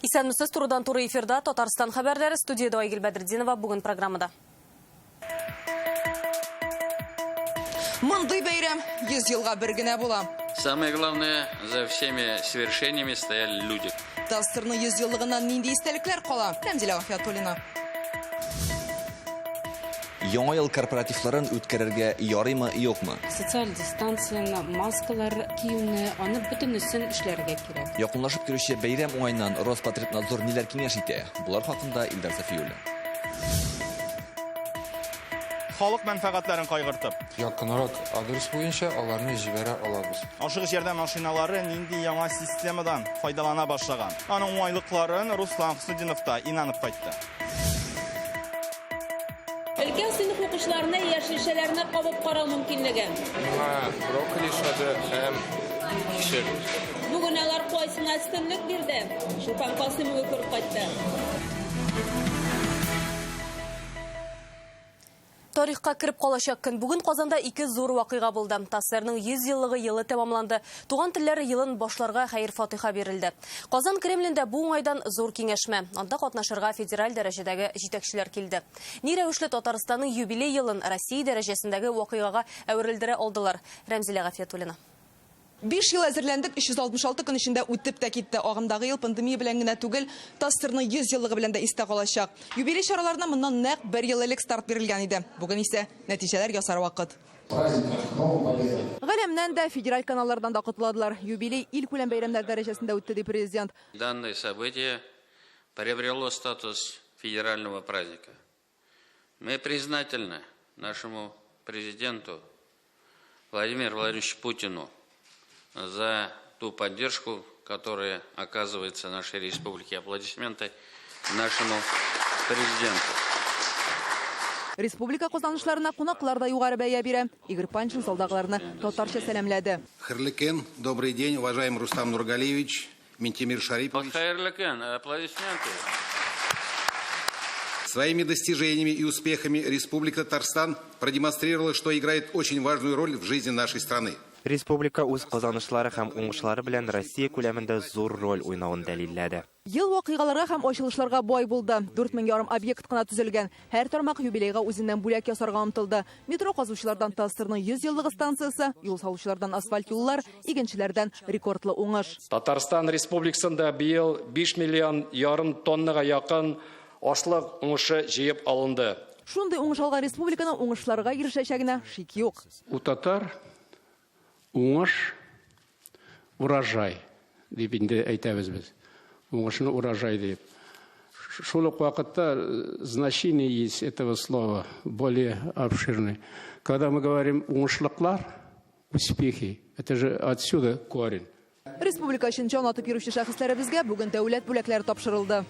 Исәнмесез, турыдан туры эфирда Татарстан хәбәрләре, студияда Айгөл Бәдретдинова бүген программада. Мондый бәйрәм 100 елга бер генә була. Самое главное, за всеми свершениями стояли люди. Тастырны 100 еллыгыннан нинди истәлекләр кала? Рәмзилә Гафиятуллина. Яңа ел корпоративларын үткәрергә ярыймы, юкмы? Социаль дистанцияны, маскалар киюне, аны бөтенесен эшләргә кирәк. Якынлашып килүче бәйрәм уңайыннан Роспотребнадзор ниләр киңәш итә? Булар хакында Илдар Сафиуллин. Халык мәнфәгатьләрен кайгыртып. Якынрак адрес буенча аларны җибәрә алабыз. Ашыгыч ярдәм машиналары нинди яңа системадан файдалана башлаган. Аның уңайлыкларын Руслан Хусудинов та инанып кайтты. Өлкән сыйныф укучыларына яшелчәләрне кабып карау мөмкинлеген. Брокколи шады һәм кишер. Бүген алар кайсына өстенлек бирде? Шулпан Касымова күреп кайтты. Тарихка кирип калачак көн. Бүген Казанда 2 зур вакыйга булды. ТАССРның 100 еллыгы елы тәмамланды. Туган телләре елын башларга хәйр-фатиха бирелде. Казан Кремлендә бу уңайдан зур киңәшмә. Анда катнашырга федераль дәрәҗәдәге җитәкчеләр килде. Ни рәвешле Татарстанның юбилей елын Россия дәрәҗәсендәге вакыйгага әверелдерә алдылар. Рәмзилә Гафиятуллина. 5 ел әзерләндек, 366 көн эчендә үтеп тә китте. Агымдагы ел пандемия белән генә түгел, ТАССРның 100 еллыгы белән дә истә калачак. Юбилей чараларына моннан нәкъ 1 ел элек старт бирелгән иде. Бүген исә нәтиҗәләр ясар вакыт. Галәмнән дә, федераль каналлардан да котлады. Юбилей ил күләм бәйрәмнәр дәрәҗәсендә үтте, ди президент. Данное событие приобрело статус федерального праздника. Мы признательны нашему президенту Владимиру Владимировичу Путину за ту поддержку, которая оказывается нашей республике. Аплодисменты нашему президенту. Республика казанышларына кунаклар да югары бәя бирә. Игорь Панчин салдагыларны татарча сәламләде. Хырлыкен, добрый день, уважаемый Рустам Нургалиевич, Минтимир Шарипович. Хырлыкен, аплодисменты. Своими достижениями и успехами Республика Татарстан продемонстрировала, что играет очень важную роль в жизни нашей страны. Республика үз казанышлары һәм уңышлары белән Россия күләмендә зур роль уйнавын дәлилләде. Ел вакыйгаларга һәм ачылышларга бай булды. 4000 объект кына төзелгән. Һәр тармак юбилейга үзеннән бүләк ясарга омтылды. Метро казучылардан ТАССРның 100 еллыгы станциясе, юл салучылардан асфальт юллар, игенчеләрдән рекордлы уңыш. Татарстан Республикасында быел 5 миллион ярым тоннага якын ашлык уңышы җыеп алынды. Шундый уңыш алган республиканың уңышларга ирешәчәгенә шик юк. У татар уңыш урожай дип инде әйтәбез без. Уңышны урожай дип. Шул ук вакытта значение есть этого слова более обширное. Когда мы говорим уңышлыклар, успехи, это же отсюда корень. Республика өчен җан атып йөрүче шәхесләребезгә бүген дәүләт бүләкләре тапшырылды.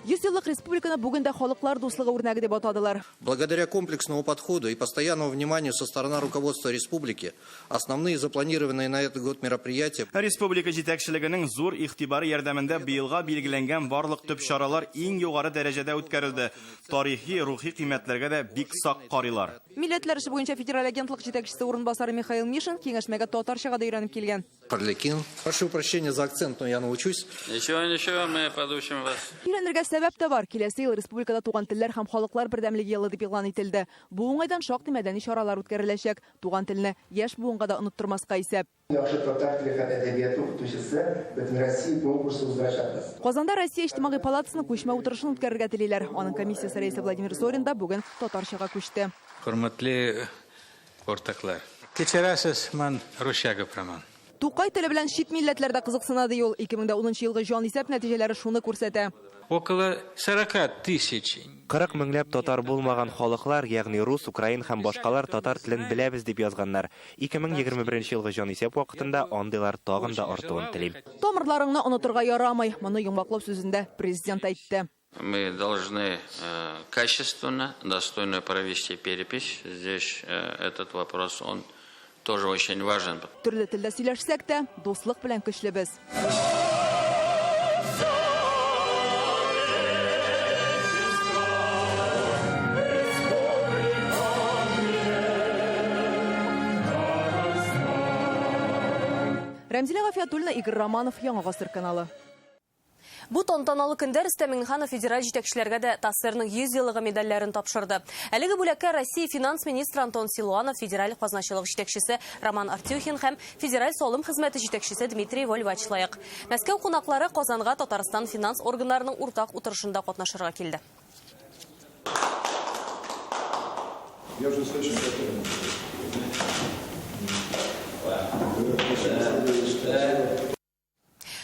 100 еллык республиканы бүген дә халыклар дуслыгы үрнәге дип атадылар. Благодаря комплексному подходу и постоянному вниманию со стороны руководства республики, основные запланированные на этот год мероприятия. Республика җитәкчелегенең зур игътибары ярдәмендә быелга билгеләнгән барлык төп чаралар иң югары дәрәҗәдә үткәрелде. Тарихи, рухи кыйммәтләргә дә бик сак карыйлар. Милләтләр эше буенча федераль агентлык җитәкчесе урынбасары Михаил Мишин киңәшмәгә татарчага да өйрәнеп килгән. Прошу прощения за акцент, но я научусь. Ничего, мы подучим вас. Өйрәнергә сәбәп тә бар. Киләсе ел республикада туган телләр һәм халыклар бердәмлеге елы дип игълан ителде. Бу уңайдан шактый мәдәни чаралар үткәреләчәк. Туган телне яшь буынга да оныттырмаска исәп. Казанда Россия иҗтимагый палатасының күчмә утырышын үткәрергә телиләр. Аның комиссиясе рәисе Владимир Зорин да бүген татарчага күчте. Хөрмәтле ортаклар, кечерәсез, мен русча гапырамын. Тукай теле белән чит милләтләрдә кызыксына ди ул. 2010 елгы җан исәп нәтиҗәләре шуны күрсәтә. Около 40 тысяч. 40 меңләп татар булмаган халыклар, ягъни рус, украин һәм башкалар татар телен беләбез дип язганнар. 2021 елгы җан исәп вакытында андыйлар тагын да артуын телим. Тамырларыңны онытырга ярамый. Моны йомгаклап сүзендә президент әйтте. Мы должны качественно, достойно провести перепись. Здесь этот вопрос, он тоже очень важен. Төрле телдә сөйләшсәк тә, дуслык белән көчлебез. Рәмзилә Гафиятуллина, Игорь Романов, Яңа Гасыр каналы. Бу тантаналы көндә Рөстәм Миңнеханов федераль җитәкчеләргә дә ТАССРның 100 еллыгы медальләрен тапшырды. Әлеге бүләккә Россия финанс министры Антон Силуанов, федераль казначылык җитәкчесе Роман Артюхин һәм федераль салым хезмәте җитәкчесе Дмитрий Вольвач лайык. Мәскәү кунаклары Казанга Татарстан финанс органнарының уртак утырышында катнашырга килде.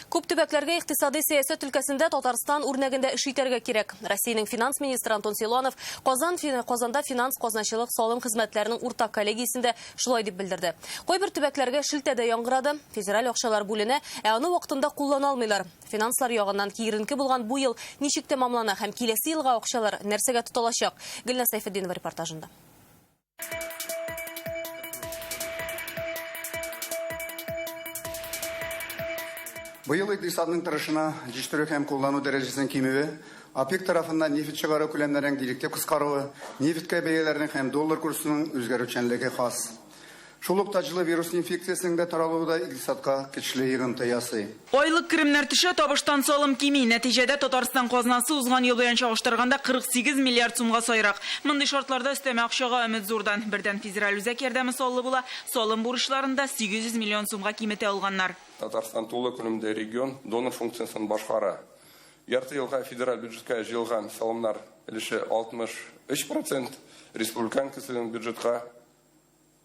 Күп төбәкләргә икътисади сәясәт өлкәсендә Татарстан үрнәгендә эш итәргә кирәк. Россиянең финанс министры Антон Силуанов Казанда финанс казначылык салым хезмәтләренең уртак коллегиясендә шулай дип белдерде. Кайбер төбәкләргә шелтәдә яңгырады, федераль акчалар бүленә, ә аны вакытында куллана алмыйлар. Финанслар ягыннан киеренке булган бу ел ничек тәмамлана һәм киләсе елга акчалар нәрсәгә тотылачак? Гөлнә Сайфетдинова репортажында. Быел икътисадның тырышына җитештерү һәм куллану дәрәҗәсенең кимүе, ОПЕК тарафыннан нефт чыгару күләмнәренең директив кыскаруы, нефткә бәяләрнең һәм доллар курсының үзгәрүчәнлеге хас. Шул ук таҗлы вирус инфекциясының да таралуы да икътисадка көчле йогынты ясый. Айлык керемнәр төшә, табыштан салым кими. Нәтиҗәдә Татарстан казнасы узган ел белән чагыштырганда 48 миллиард сумга сайрак. Мондый шартларда өстәмә акчага өмет зурдан. Бердән федераль үзәк ярдәме саллы була, салым бурычларында 800 миллион сумга киметә алганнар. Татарстан тулы күлемдә регион донор функциясын башкара. Ярты елга федераль бюджетка җыелган салымнар өлеше 63%, республикан кесәләренең бюджетка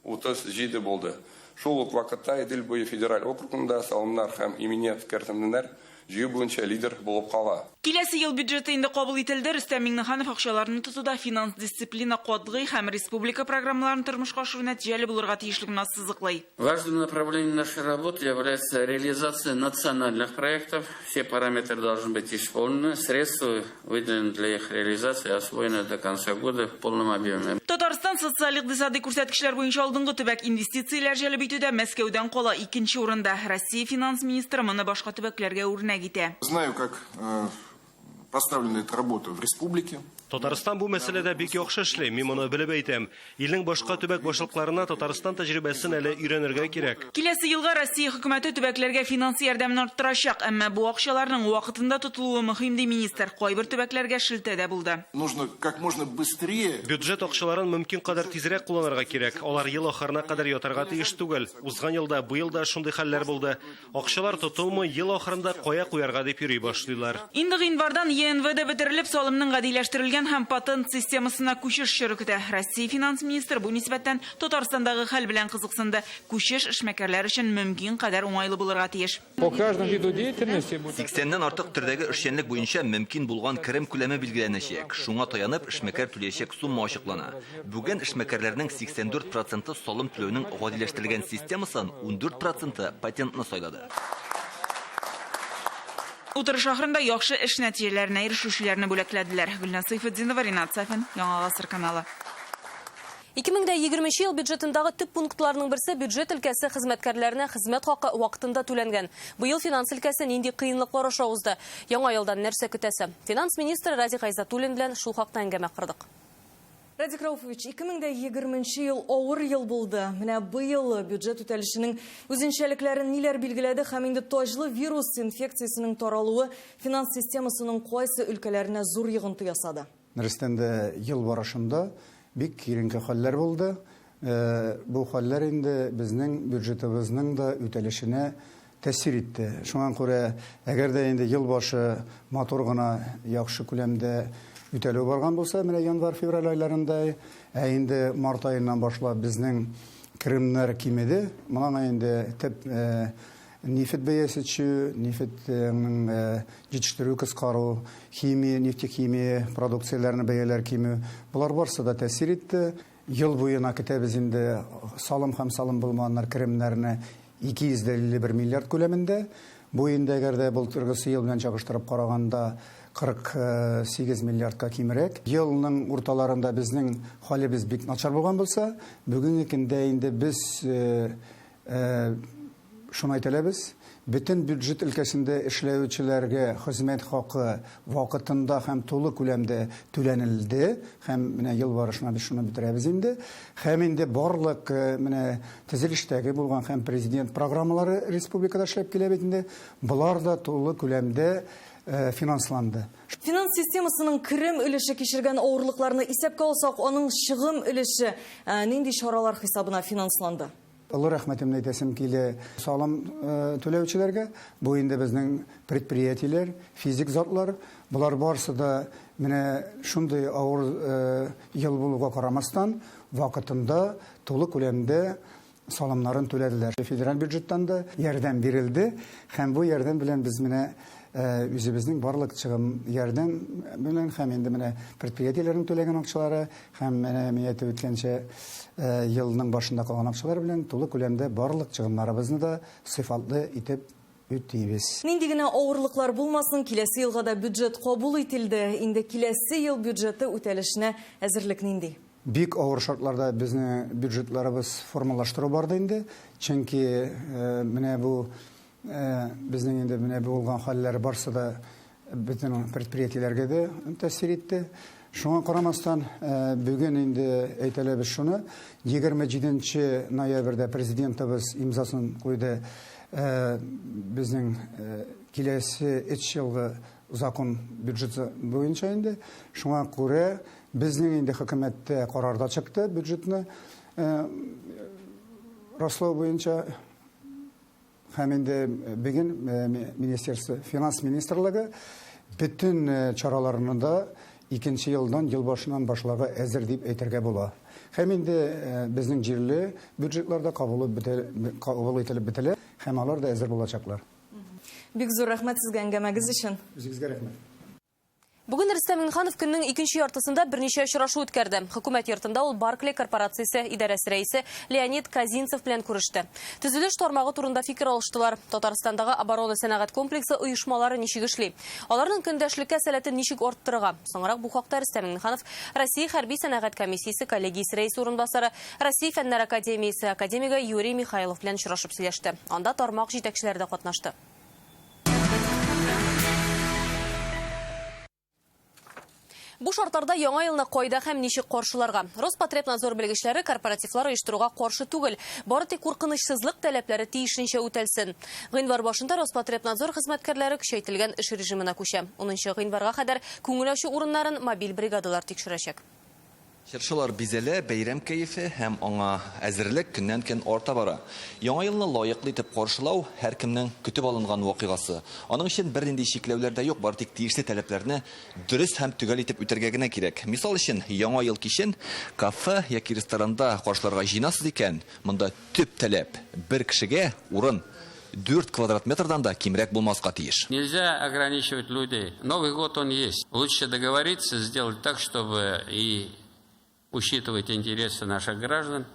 37 булды. Шул ук вакытта Идел буе федераль округында салымнар һәм иминет кертемнәр җыю буенча лидер булып кала. Киләсе ел бюджеты инде кабул ителде. Рөстәм Миңнеханов акчаларны тотуда финанс дисциплина катгый һәм республика программаларын тормышка ашыру нәтиҗәле булырга тиешлеген ассызыклый. Важным направлением нашей работы является реализация национальных проектов. Все параметры должны быть исполнены. Средства, выделенные для их реализации, освоены до конца года в полном объеме. Татарстан социаль-икътисади күрсәткечләр буенча алдынгы төбәк инвестицияләр җәлеп итүдә Мәскәүдән кала 2нче урында. Россия финанс министры моны башка төбәкләргә үрнәк итә. Знаю, как поставлена эта работа в республике. Татарстан бу мәсьәләдә бик яхшы эшли, мин моны белеп әйтәм. Илнең башка төбәк башлыкларына Татарстан тәҗрибәсен әле өйрәнергә кирәк. Киләсе елга Россия хөкүмәте төбәкләргә финанс ярдәмне арттырачак, әмма бу акчаларның вакытында тотылуы мөһим ди министр. Кайбер төбәкләргә шелтәдә булды. Нужно как можно быстрее. Бюджет акчаларын мөмкин кадәр тизрәк кулланырга кирәк. Алар ел ахырына кадәр ятарга тиеш түгел. Узган елда, бу елда шундый хәлләр булды. Акчалар тотылмый ел ахырында кая куярга дип йөри башлыйлар. Инде гыйнвардан ЕНВД бетерелеп, салымның гадиләштерелгән һәм патент системасына күчеш чоры. Россия финанс министры бу нисбәттән Татарстандагы хәл белән кызыксынды. Күчеш эшмәкәрләр өчен мөмкин кадәр уңайлы булырга тиеш. По каждому виду деятельности 80-нән артык төрдәге эшчәнлек буенча мөмкин булган керем күләме билгеләнәчәк. Шуңа таянып эшмәкәр түләячәк сумма ачыклана. Бүген эшмәкәрләрнең 84% салым түләүнең гадиләштерелгән системасын, 14% патентны сайлады. Утырыш ахырында яхшы эш нәтиҗәләренә ирешүчеләрне бүләкләделәр. Гөлнә Сайфетдинова, Ринат Сафин, Яңа Гасыр каналы. 2020 ел бюджетындагы төп пунктларның берсе бюджет өлкәсе хезмәткәрләренә хезмәт хакы вакытында түләнгән. Быел финанс өлкәсе нинди кыенлыклар аша узды? Яңа елдан нәрсә көтәсе? Финанс министры Радик Гайзатуллин белән шул хакта әңгәмә кырдык. Радик Рауфович, 2020 ел авыр ел булды. Менә быел бюджет үтәлешенең үзенчәлекләрен ниләр билгеләде һәм инде таҗлы вирус инфекциясының таралуы финанс системасының кайсы өлкәләренә зур йогынты ясады? Нәрсәндә ел барышында бик киеренке хәлләр булды. Бу хәлләр инде безнең бюджетыбызның да үтәлешенә тәэсир итте. Шуңа күрә, әгәр дә инде ел башы матур гына яхшы күләмдә үтәлү барган булса, менә январь-февраль айларында, инде март айыннан башлап безнең керемнәр кимеде. Моңа инде төп нефт бәясе төшү, нефтнең җитештерү кыскару, нефтехимия продукцияләренең бәяләре кимү, булар барсы да тәэсир итте. Ел буена көтәбез инде салым һәм салым булмаганнар керемнәрне 251 миллиард күләмендә. Бу инде әгәр дә былтыргысы ел белән чагыштырып караганда 48 миллиардка кимрәк. Елның урталарында безнең хәлебез бик начар булган булса, бүгенге көндә инде без шуны әйтәләбез, Bütün бюджет өлкәсендә эшләүчеләргә хезмәт хакы вакытында һәм тулы күләмдә түләнелде. Һәм менә ел барышына без шуны бетерәбез инде. Һәм инде барлык менә төзелештәге булган һәм президент программалары республикада эшләп килә бит инде. Булар да тулы күләмдә финансланды. Финанс системасының кирем өлеше кичергән авырлыкларны исәпкә алсак, аның чыгым өлеше нинди чаралар хисабына финансланды? Олы рәхмәтемне әйтәсем килә салым түләүчеләргә. Бу инде безнең предприятиеләр, физик затлар, булар барысы да менә шундый авыр ел булуга карамастан вакытында тулы күләмдә салымнарын түләделәр. Федераль бюджеттан да ярдәм бирелде, һәм бу ярдәм белән без менә үзебезнең барлык чыгым ярдәм белән һәм инде менә предприятиеләрнең түләгән акчалары һәм менә мияте үткәнчә елның башында калган акчалар белән тулы күләмдә барлык чыгымнарыбызны да сыйфатлы итеп үтибез. Нинди генә авырлыклар булмасын, киләсе елга да бюджет кабул итилде. Инде киләсе ел бюджеты үтәлешенә әзерлек нинди? Бик авыр шартларда безнең бюджетларыбыз формалаштыру барды инде. Чөнки менә бу безнең инде менә булган хәлләр барсы да бөтен предприятиеләргә дә тәэсир итте. Шуңа карамастан бүген инде әйтәләбез шуны, 27 ноябрьдә президентыбыз имзасын куйды безнең киләсе 3 елгы закон бюджеты буенча инде. Шуңа күрә безнең инде хөкүмәттә карарда чыкты бюджетны раслау буенча. Һәм инде бүген министерство, финанс министрлыгы bütün чараларны да 2 елдан, ел башыннан башларга әзер дип әйтергә була. Һәм инде безнең җирле бюджетларда кабул ителеп бетелә, һәм алар да әзер булачаклар. Бик зур рәхмәт сезгә әңгәмәгез өчен. Үзегезгә рәхмәт. Бүген Рөстәм Миңнеханов көннең икенче яртысында берничә очрашу үткәрде. Хөкүмәт йортында ул Барклey корпорациясе идарәсе рәисе Леонид Казинцев белән күреште. Төзелеш тармагы турында фикер алыштылар. Татарстандагы оборона сәнәгать комплексы оешмалары ничек эшли? Аларның көндәшлеккә сәләтен ничек арттырырга? Соңрак бу хакта Рөстәм Миңнеханов Россия хәрби сәнәгать комиссиясе коллегиясе рәисе урынбасары, Россия фәннәр академиясе академигы Юрий Михайлов белән очрашып сөйләште. Анда тармак җитәкчеләре дә катнашты. Бу шартларда яңа елны кайда һәм ничек каршыларга? Роспотребнадзор белгечләре корпоративлар оештыруга каршы түгел. Бары тик куркынычсызлык таләпләре тиешенчә үтәлсен. Гыйнвар башында Роспотребнадзор хезмәткәрләре көчәйтелгән эш режимына күчә. 10 гыйнварга кадәр күңел ачу урыннарын мобиль бригадалар тикшерәчәк. Чыршылар бизәлә, бәйрәм кәефе һәм аңа әзерлек көннән-көн арта бара. Яңа елны лаеклы итеп каршылау һәркемнең көтеп алынган вакыйгасы. Аның өчен бернинди шикләүләр дә юк, бары тик тиешле таләпләрне дөрес һәм төгәл итеп үтәргә генә кирәк. Мисал өчен, яңа ел кичен кафе яки ресторанда каршыларга җыйнасыз икән, монда төп таләп бер кешегә урын 4 квадрат метрдан да кимрәк булмаска тиеш. Нельзя ограничивать людей. Новый год он есть. Лучше договориться, сделать так, чтобы и учитывать интересы наших граждан,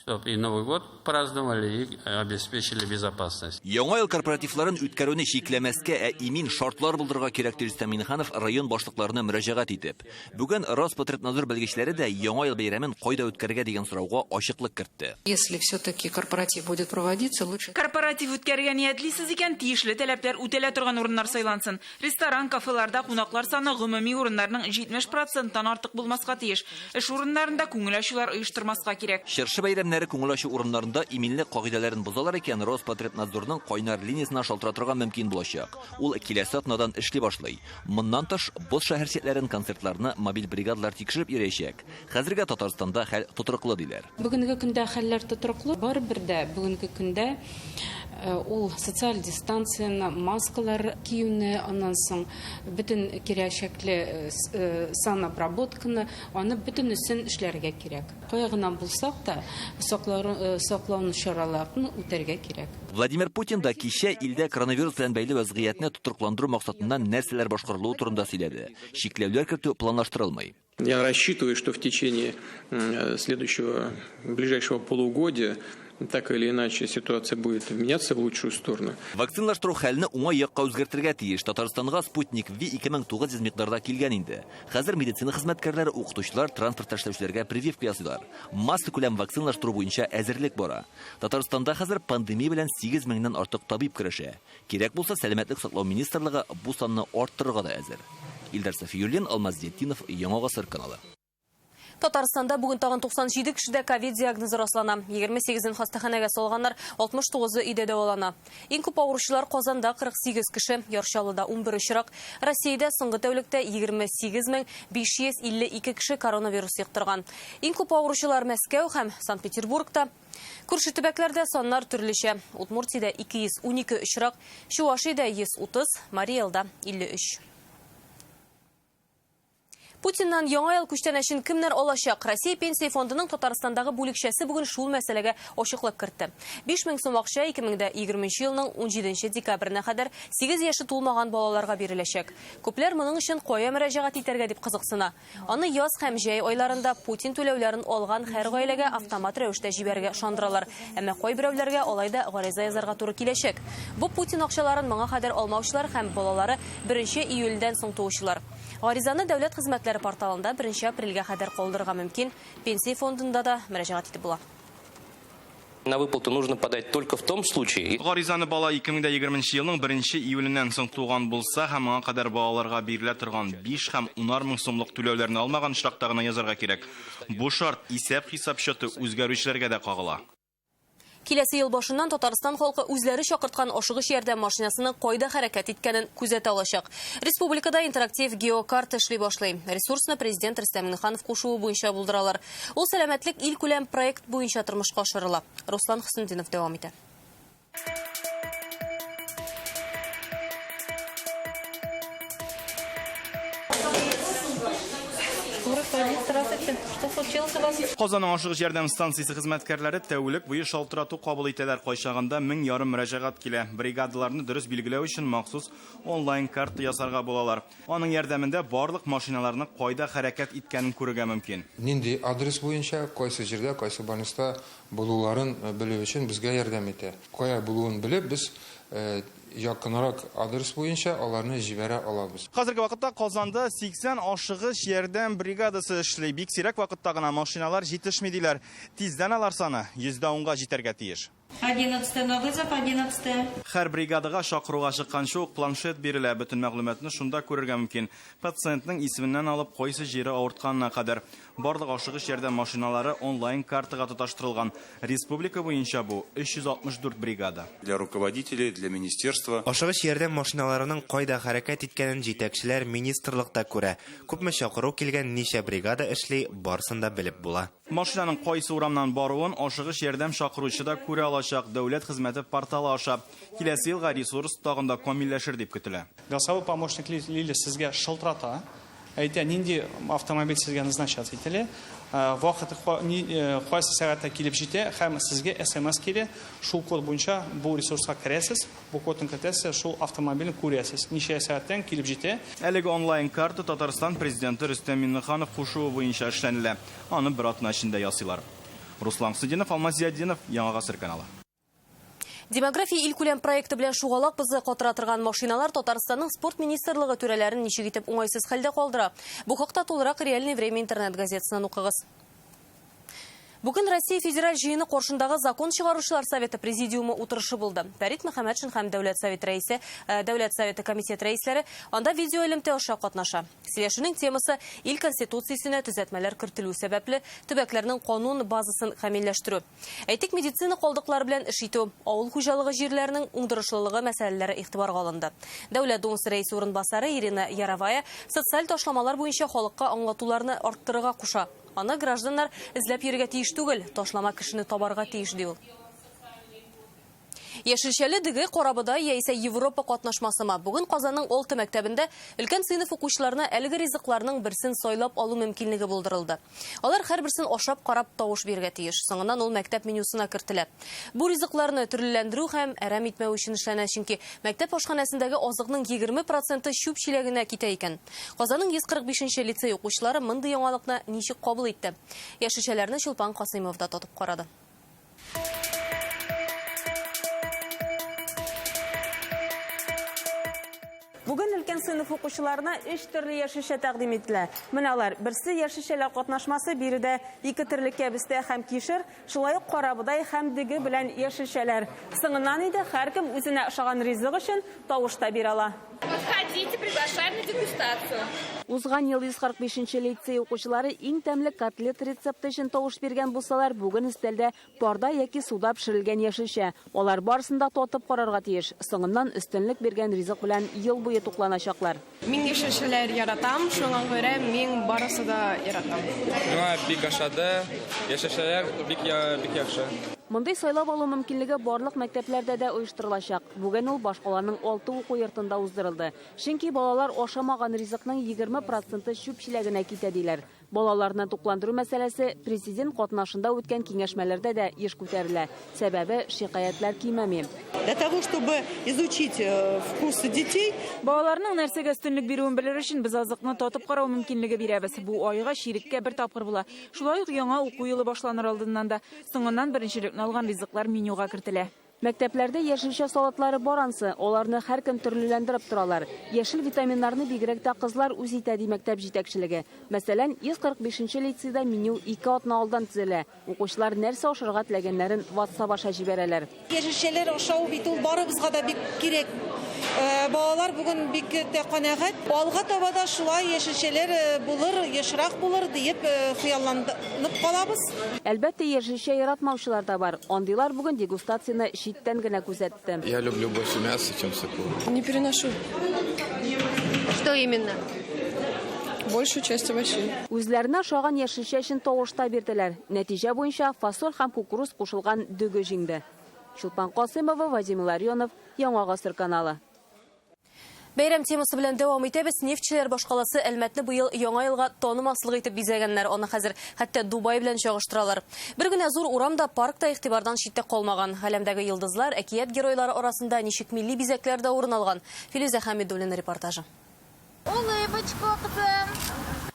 чтобы и Новый год праздновали и обеспечили безопасность. Яңа ел корпоративларын үткәрүне шикләмәскә, имин шартлар булдырырга кирәк дип Рөстәм Миңнеханов район башлыкларына мөрәҗәгать итеп. Бүген Роспотребнадзор белгечләре дә яңа ел бәйрәмен кайда үткәрергә дигән сорауга ачыклык кертте. Если все-таки корпоратив будет проводиться, лучше... Корпоратив үткәргә ниятлисез икән, тиешле таләпләр үтәлә торган урыннар сайлансын. Ресторан, кафеларда кунаклар саны гомуми урыннарның 70%-тан артык булмаска тиеш. Эш урыннарында күңел ачулар оештырмаска кирәк. Чыршы бәйрәмнәре күңел ачу урыннарында иминлек кагыйдәләрен бозалар икән, Роспотребнадзорның кайнар линиясына шалтыратырга мөмкин булачак. Ул киләсе атнадан эшли башлый. Моннан тыш, боз шәһәрчекләрен, концертларны мобиль бригадалар тикшереп йөрәячәк. Хәзергә Татарстанда хәл тотрыклы диләр. Бүгенге көндә хәлләр тотрыклы. Барыбер дә бүгенге көндә ул социаль дистанцияны, маскалар киюне, аннан соң бөтен кирәшәкле санобработканы, аны бөтенесен эшләргә кирәк. Кая гына булсак та саклауны чараларын үтәргә кирәк. Владимир Путин да кичә илдә коронавирус белән бәйле вазгыятьне тотрыкландыру максатыннан нәрсәләр башкарылуы турында сөйләде. Шикләүләр кертү планлаштырылмый. Я рассчитываю, что в течение ближайшего полугодия так или иначе ситуация будет меняться в лучшую сторону. Вакциналаштыру хәлне уңай якка үзгәртергә тиеш. Татарстанга Спутник V 2900 микъдарда килгән инде. Хәзер медицина хезмәткәрләре, укытучылар, транспорт эшләүчеләргә прививка ясыйлар. Масса күләм вакциналаштыру буенча әзерлек бара. Татарстанда хәзер пандемия белән 8 меңнән артык табиб көрәшә. Кирәк булса, сәламәтлек саклау министрлыгы бу санны арттырырга да әзер. Илдар Сафиуллин, Алмаздетдинов, Яңа Гасыр каналы. Татарстанда бүген тагын 97 кешедә ковид диагнозы раслана. 28-ен хастаханәгә салганнар, 69-ы өйдә дәвалана. Иң күп авыручылар Казанда 48 кеше, Яршалыда 11 очрак. Россиядә соңгы тәүлектә 28552 кеше коронавирус йоктырган. Иң күп авыручылар Мәскәү һәм Санкт-Петербургта. Күрше төбәкләрдә саннар төрлечә. Удмуртиядә 212 очрак, Чувашиядә 130, Мари Элда 53. Путиннан яңа ел күчтәнәшен кемнәр алачак? Россия пенсия фондының Татарстандагы бүлекчәсе бүген шул мәсьәләгә ачыклык кертте. 5000 сум акча 2020 елның 17 декабренә кадәр 8 яше тулмаган балаларга биреләчәк. Күпләр моның өчен кая мөрәҗәгать итәргә дип кызыксына. Аны яз һәм җәй айларында Путин түләүләрен алган һәр гаиләгә автомат рәвештә җибәргә ышандыралар. Әмма кайберәүләргә алайда гариза язарга туры киләчәк. Бу Путин акчаларын моңа кадәр алмаучылар һәм балалары 1 июльдән соң туучылар. Гаризаны дәүләт хезмәтләре порталында 1 апрельгә кадәр калдырырга мөмкин. Пенсия фондында да мөрәҗәгать итеп була. На выплату нужно подать только в том случае. Гаризаны бала 2020 елның 1 июленнән соң туган булса һәм аңа кадәр балаларга бирелә торган 5 һәм 10 мең сумлык түләүләрне алмаган очракта гына язарга кирәк. Бу шарт исәп-хисап счеты үзгәрүчеләргә дә кагыла. Киләсе ел башыннан Татарстан халкы үзләре чакырткан ашыгыч ярдәм машинасының кайда хәрәкәт иткәнен күзәтә алачак. Республикада интерактив геокарта эшли башлый. Ресурсны президент Рөстәм Миңнеханов кушуы буенча булдыралар. Ул сәламәтлек ил күләм проект буенча тормышка ашырыла. Руслан Хөснетдинов дәвам итә. Казанның ашыгыч ярдәм станциясе хезмәткәрләре тәүлек буе шалтырату кабул итәләр. Кайчагында 1000 ярым мөрәҗәгать килә. Бригадаларны дөрес билгеләү өчен махсус онлайн карта ясарга булалар. Аның ярдәмендә барлык машиналарны кайда хәрәкәт иткәнен күрергә мөмкин. Нинди адрес буенча, кайсы җирдә, кайсы больниста булуларын белү өчен безгә ярдәм итә. Кая булуын белеп, без якынрак адрес буенча аларны җибәрә алабыз. Хәзерге вакытта Казанда 80 ашыгыч ярдәм бригадасы эшли. Бик сирәк вакытта гына машиналар җитешми диләр. Тиздән алар саны 110-га җитәргә тиеш. 11 новый зап 11. Һәр бригадага шакыруга чыкканчы ук планшет бирелә. Бөтен мәгълүматны шунда күрергә мөмкин. Пациентның исеменнән алып, кайсы җире авыртканына кадәр. Барлык ашыгыч ярдәм машиналары онлайн картага тоташтырылган. Республика буенча бу 364 бригада. Для руководителей, для министерства. Ашыгыч ярдәм машиналарының кайда хәрәкәт иткәнен җитәкчеләр министрлыкта күрә. Күпме чакыру килгән, ничә бригада эшли, барсын да белеп була. Машинаның кайсы урамнан баруын ашыгыч ярдәм шакыручы да күрә алачак. Дәүләт хезмәте порталы аша киләсе елга ресурс тагында камилләшер дип көтелә. Голосовой помощник Лили сезгә шылтырата. Әйтә, нинди автомобиль сезгә назначаться ителә. Вакыты кайсы сәгатьтә килеп җитә һәм сезгә SMS килә. Шул код буенча бу ресурска керәсез. Бу кодны кертәсез, шул автомобильне күрәсез. Ничә сәгатьтән килеп җитә. Әлеге онлайн карта Татарстан президенты Рөстәм Миңнеханов кушуы буенча эшләнелә. Аны бер атна эчендә ясыйлар. Руслан Хөснетдинов, Алмаздетдинов, Яңа Гасыр каналы. Демография ил күләм проекты белән шугалак бызы катыра торган машиналар Татарстанның спорт министрлыгы түрәләрен ничек итеп уңайсыз хәлдә калдыра. Бу хакта тулырак Реальное время интернет газетасынан укыгыз. Бүген Россия федераль җыены каршындагы закон чыгаручылар советы президиумы утырышы булды. Фәрит Мөхәммәтшин һәм Дәүләт советы комитет рәисләре анда видео элемтә аша катнаша. Сөйләшүнең темасы ил конституциясенә төзәтмәләр кертелү сәбәпле төбәкләрнең канун базасын камилләштерү. Әйтик, медицина калдыклары белән эш итү, авыл хуҗалыгы җирләренең уңдырышлылыгы мәсьәләләре игътибарга алынды. Дәүләт думасы рәисе урынбасары Ирина Яровая социаль ташламалар буенча халыкка аңлатуларны арттырырга куша. Аны гражданнар эзләп йөрергә тиеш түгел, ташлама кешене табарга тиеш ди ул. Яшелчәле диге Карабыда яисә Европа катнашмасыма. Бүген Казанның Алты мәктәбендә өлкән сыйныф укучыларына әлеге ризыкларның берсен сайлап алу мөмкинлеге булдырылды. Алар һәрберсен ашап карап тавыш бирергә тиеш. Соңыннан ул мәктәп менюсына кертелә. Бу ризыкларны төрлеләндерү һәм әрәм итмәү өчен эшләнә, чөнки мәктәп ашханәсендәге азыкның 20% чүп чиләгенә китә икән. Казанның 145-нче лицей укучылары мондый яңалыкны ничек кабул итте? Яшелчәләрне Чулпан Касыймов да тотып карады. Бүген өлкән сыйныф укучыларына 3 төрле яшелчә тәкъдим ителә. Менә алар: берсе яшелчәләр катнашмасы, биредә 2 төрле кәбестә һәм кишер, шулай ук карабыдай һәм диге белән яшелчәләр. Соңыннан иде һәркем үзенә ошаган ризык өчен тавышта бирә ала. Подходите, приглашаем на дегустацию. Узган ел 145-нче лицей укучылары иң тәмле котлет рецепты өчен тавыш биргән булсалар, бүген өстәлдә парда яки суда пешерелгән яшелчә. Алар барысында татып карарга тиеш. Соңыннан өстенлек биргән ризык белән ел буе тукланачаклар. Мин яшелчәләр яратам, шуңа күрә мин барысы да яратам. Миңа бик ошады, яшелчәләр бик яхшы. Мондый сайлап алу мөмкинлеге барлык мәктәпләрдә дә оештырылачак. Бүген ул башкаланың 6 уку йортында уздырылды. Чөнки балалар ашамаган ризыкның 20% чүпчелегенә китә диләр. Балаларны тукландыру мәсьәләсе президент катнашында үткән киңәшмәләрдә дә еш күтәрелә. Сәбәбе шикаятлар кимәми. Для того, чтобы изучить вкусы детей, балаларның нәрсәгә өстенлек бирүен белер өчен без азыкны татып карау мөмкинлеге бирәбез. Бу айга ширеккә бер тапкыр була. Шулай ук яңа уку елы башланыр алдыннан да соңыннан беренчелекне алган ризыклар менюга кертелә. Мәктәпләрдә яшелчә салатлары барансы, аларны һәркем төрлеләндереп торалар. Яшел витаминнарны бигрәк тә кызлар үз итә ди мәктәп җитәкчелеге. Мәсәлән, 145-нче лицейда меню 2 атна алдан төзелә. Укучылар нәрсә ашарга теләгәннәрен WhatsApp аша җибәрәләр. Яшелчәләр ашау бит ул барыбызга да бик кирәк. Балалар бүген бик тә канәгать. Алга таба да шулай яшелчәләр булыр, ешрак булыр дип хыялланып калабыз. Әлбәттә, яшелчә яратмаучылар да бар. Андыйлар бүген дегустацияны читтән генә күзәтте. Я люблю больше мяса, чем соку. Не переношу. Что именно? Большую часть овощей. Үзләренә ошаган яшелчә өчен тавышта бирделәр. Нәтиҗә буенча фасоль һәм кукуруз кушылган дөге җиңде. Чулпан Касымова, Вадим Ларионов, Яңа Гасыр каналы. Бәйрәм темасы белән дәвам итәбез. Нефтчеләр башкаласы Әлмәтне быел яңа елга танымаслык итеп бизәгәннәр. Аны хәзер хәтта Дубай белән чагыштыралар. Бер генә зур урамда паркта игътибардан читтә калмаган. Галәмдәге йолдызлар, әкият геройлары арасында ничек милли бизәкләр дә урын алган. Филүзә Хәмидуллина репортажы. Улыбочка, кызым.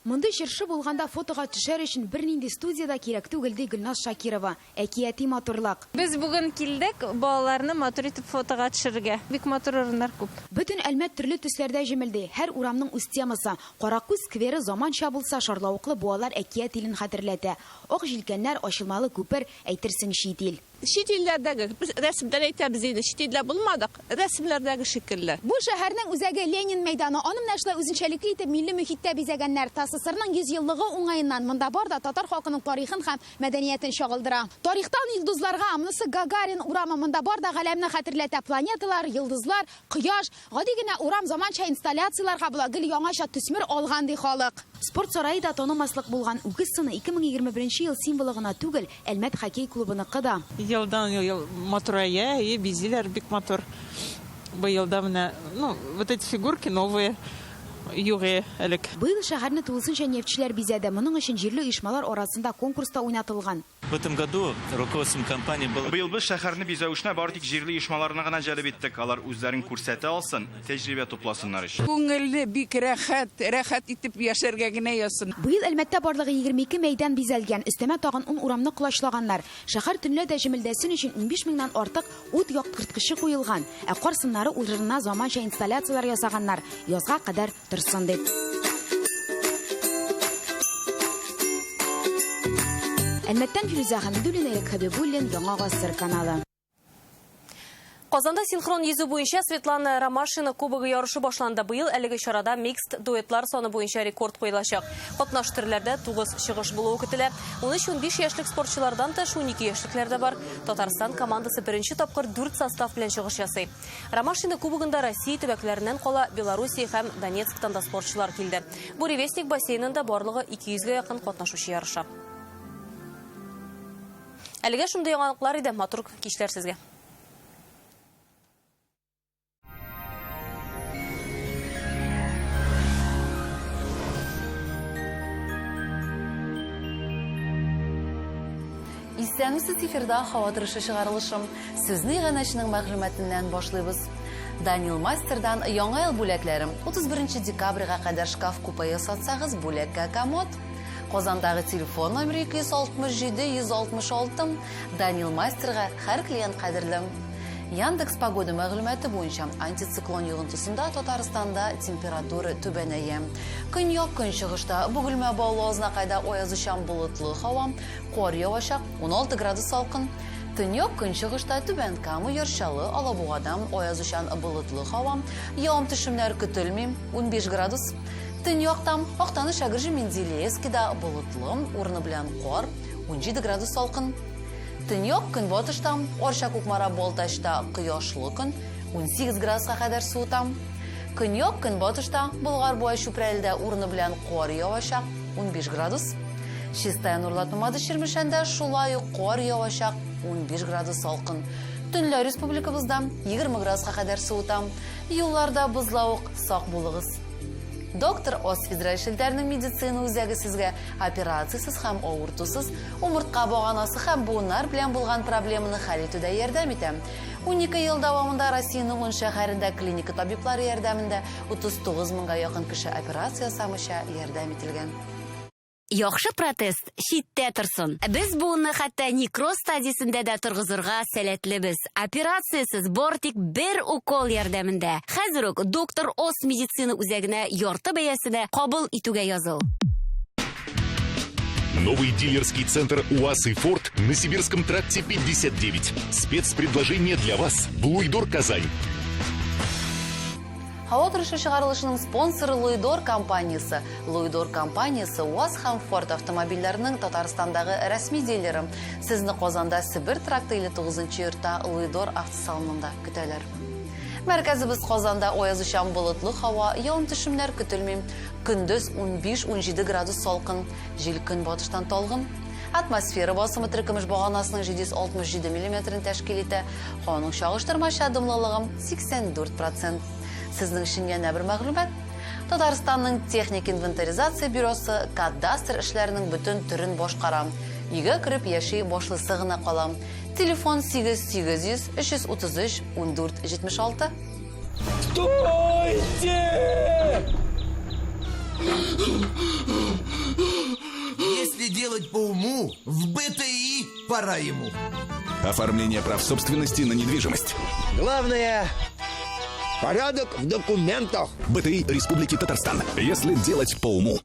Мондай җыршы булганда фотога төшәр өчен бернинди студияда кирәк түгел ди Гөлназ Шакирова. Әкияти матурлык. Без бүген килдек балаларны матур итеп фотога төшерергә. Бик матур урыннар күп. Бөтен Әлмәт төрле төсләрдә җимелде. Һәр урамның үз темасы. Каракүз скверы заманча булса шарлавыклы буалар әкият илен хәтерләтә. Ак җилкәннәр, ачылмалы күпер, әйтерсең чит ил. Чит илләрдәге рәсемдән әйтәбез инде, чит илдә булмадык, рәсемләрдәге шикелле. Бу шәһәрнең үзәге Ленин мәйданы. Аны менә шулай үзенчәлекле итеп милли мөхиттә бизәгәннәр. ТССРның 100 еллыгы уңаеннан монда бар да татар халкының тарихын һәм мәдәниятен чагылдыра. Тарихтан йолдызларга, монысы Гагарин урамы, монда бар да галәмне хәтерләтә. Планеталар, йолдызлар, кояш, гади генә урам заманча инсталляцияларга була гел яңаша төсмер алган ди халык. Спорт сарае да танымаслык булган үгез сыны 2021 ел символы гына түгел, Әлмәт хоккей клубыныкы да. Елдан ел матурая и бизилер бик матур. Быелда менә, вот эти фигурки новые. Югы элек. Быел шәһәрне тулысынча нефтчеләр бизәде. Моның өчен җирле оешмалар арасында конкурста уйнатылган. В этом году руководством компании было... Быел без шәһәрне бизәүшенә бары тик җирле оешмаларны гына җәлеп иттек. Алар үзләрен күрсәтә алсын, тәҗрибә тупласыннар өчен. Күңелле бик рәхәт итеп яшәргә генә ясын. Быел Әлмәттә барлыгы 22 мәйдан бизәлгән. Өстәмә тагын 10 урамны кулашлаганнар. Шәһәр төнлә дә җимелдәсен өчен 15 меңнән артык ут яктырткычы куелган. Ә карсыннары урынына заманча инсталляциялар ясаганнар. Язга кадәр торсын дип. Әлмәттән Филүзә Хәмидуллина, Ирек Хәбибуллин, Яңа Гасыр каналы. Казанда синхрон йөзү буенча Светлана Ромашина кубогы ярышы башланды. Быел әлеге чарада микст дуэтлар саны буенча рекорд куелачак. Катнаш төрләрдә 9 чыгыш булуы көтелә. 13-15 яшьлек спортчылардан да 12 яшьлекләр дә бар. Татарстан командасы беренче тапкыр 4 состав белән чыгыш ясый. Ромашина кубогында Россия төбәкләреннән кала Белоруссия һәм Донецктан да спортчылар килде. Буревестник бассейнында барлыгы 200-гә якын катнашучы ярыша. Әлегә шундый яңалыклар иде. Матур кичләр сезгә. Истәмсез эфирда һава торышы чыгарылышым. Сезне ганәчнең мәгълүматыннан башлыйбыз. Данил Мастердан яңа ел бүләкләрем. 31 декабрьгә кадәр шкаф купе сатсагыз бүләккә комод. Казандагы телефон номеры 267 166. Данил Мастерга һәр клиент кадерлем. Яндекс погода мәгълүматы буенча антициклон йогынтысында Татарстанда температура түбәнәя. Көньяк көнчыгышта Бөгелмә Балуазына кайда аязучан болытлы һава, кар явачак 16 градус салкын. Төньяк көнчыгышта Түбән Кама, Яршалы, Алабугадан аязучан болытлы һава, явым-төшемнәр көтелми 15 градус. Төньяктан Актаныш, Агржи, Менделеевскида болытлы, урыны белән кар 17 градус салкын. Төньяк көнбатыштан Арча, Кукмара, Балтачта кояшлы көн 18 градуска кадәр суыта. Көньяк көнбатышта Болгар буе Чүпрәлдә урыны белән кар явачак 15 градус. Чистая Нурлатмада Ширмешәндә шулай ук кар явачак 15 градус салкын. Төнлә республикабызда 20 градуска кадәр суыта. Юлларда бозлавык, сак булыгыз. Доктор Осфидра шелтәрнең медицина үзәге сезгә операциясыз һәм авыртусыз умыртка баганасы һәм буыннар белән булган проблеманы хәл итүдә ярдәм итә. 12 ел дәвамында Россиянең 10 шәһәрендә клиника табиблары ярдәмендә 39 меңгә якын кеше операция ясамыйча ярдәм ителгән. Яхшы протест читтә торсын. Без буынны хәтта некроз стадиясендә дә торгызырга сәләтлебез. Операциясыз бортик бер укол ярдәмендә. Хәзер үк доктор Ос медицина үзәгенә ярты бәясенә кабул итүгә языл. Новый дилерский центр УАЗ и Форд на Сибирском тракте 59. Спецпредложение для вас. Луидор, Казань. Һава торышы чыгарылышының спонсоры Луидор компаниясы. Луидор компаниясы УАЗ һәм Форд автомобильләренең Татарстандагы рәсми дилеры. Сезне Казанда Сибир тракты 59-нчы йортта Луидор автосалонында көтәләр. Мәркәзебез Казанда аязучан болытлы һава, явым-төшемнәр көтелми. Көндез 15-17 градус салкын, җил көнбатыштан талгын. Атмосфера басымы теркемеш баганасының 767 мм тәшкил итә. Һаваның чагыштырмача дымлылыгы 84%. Сезнең өчен яңа бер мәгълүмат. Татарстанның техник инвентаризация бюросы кадастр эшләренең бөтен төрен башкара. Өйгә кереп яши башлысы гына кала. Телефон 8800 333 1476. Стойте! Если делать по уму, в БТИ пора ему. Оформление прав собственности на недвижимость. Главное — порядок в документах. БТИ Республики Татарстан. Если делать по уму.